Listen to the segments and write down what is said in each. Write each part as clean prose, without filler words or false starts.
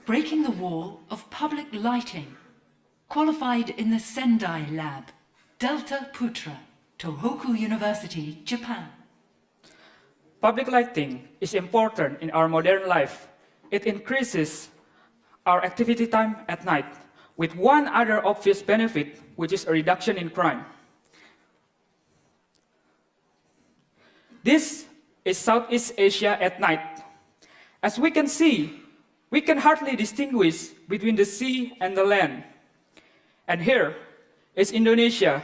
breaking the wall of public lighting. Qualified in the Sendai Lab, Delta Putra, Tohoku University, Japan. Public lighting is important in our modern life. It increases our activity time at night, with one other obvious benefit, which is a reduction in crime. This is Southeast Asia at night. As we can see, we can hardly distinguish between the sea and the land. And here is Indonesia,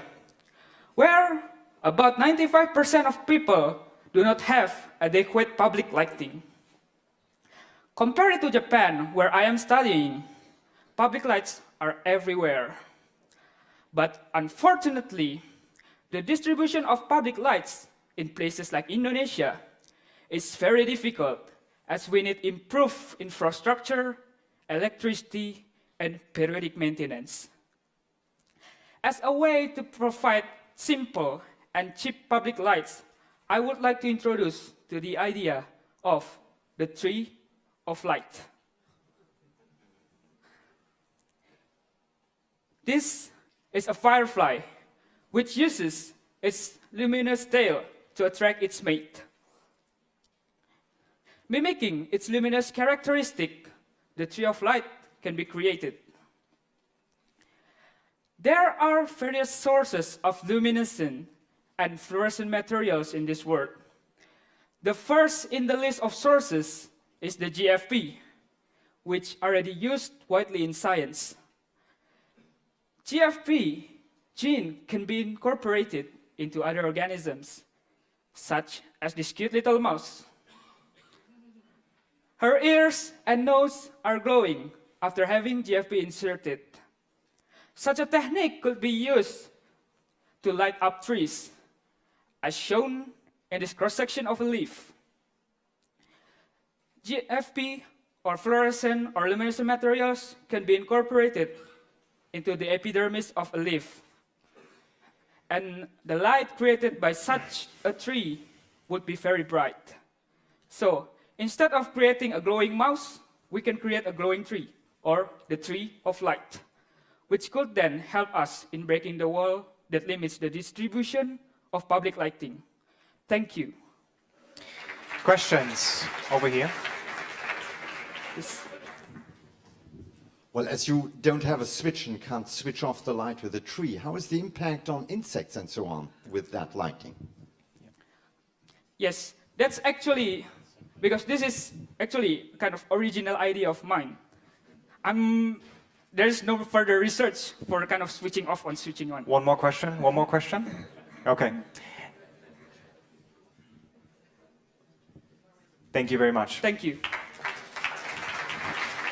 where about 95% of people do not have adequate public lighting. Compared to Japan, where I am studying, public lights are everywhere. But unfortunately, the distribution of public lights in places like Indonesia is very difficult, as we need improved infrastructure, electricity, and periodic maintenance. As a way to provide simple and cheap public lights, I would like to introduce to the idea of the tree of light. This is a firefly, which uses its luminous tail to attract its mate. Mimicking its luminous characteristic, the tree of light can be created. There are various sources of luminescent and fluorescent materials in this world. The first in the list of sources is the GFP, which already used widely in science. GFP gene can be incorporated into other organisms, such as this cute little mouse. Her ears and nose are glowing after having GFP inserted. Such a technique could be used to light up trees, as shown in this cross-section of a leaf. GFP, or fluorescent or luminescent materials, can be incorporated into the epidermis of a leaf. And the light created by such a tree would be very bright. So, instead of creating a glowing mouse, we can create a glowing tree, or the tree of light, which could then help us in breaking the wall that limits the distribution of public lighting. Thank you. Questions over here? Yes. Well, as you don't have a switch and can't switch off the light with a tree, how is the impact on insects and so on with that lighting? Yes, that's actually, because this is actually kind of original idea of mine. There's no further research for kind of switching off and switching on. One more question? One more question? Okay. Thank you very much. Thank you.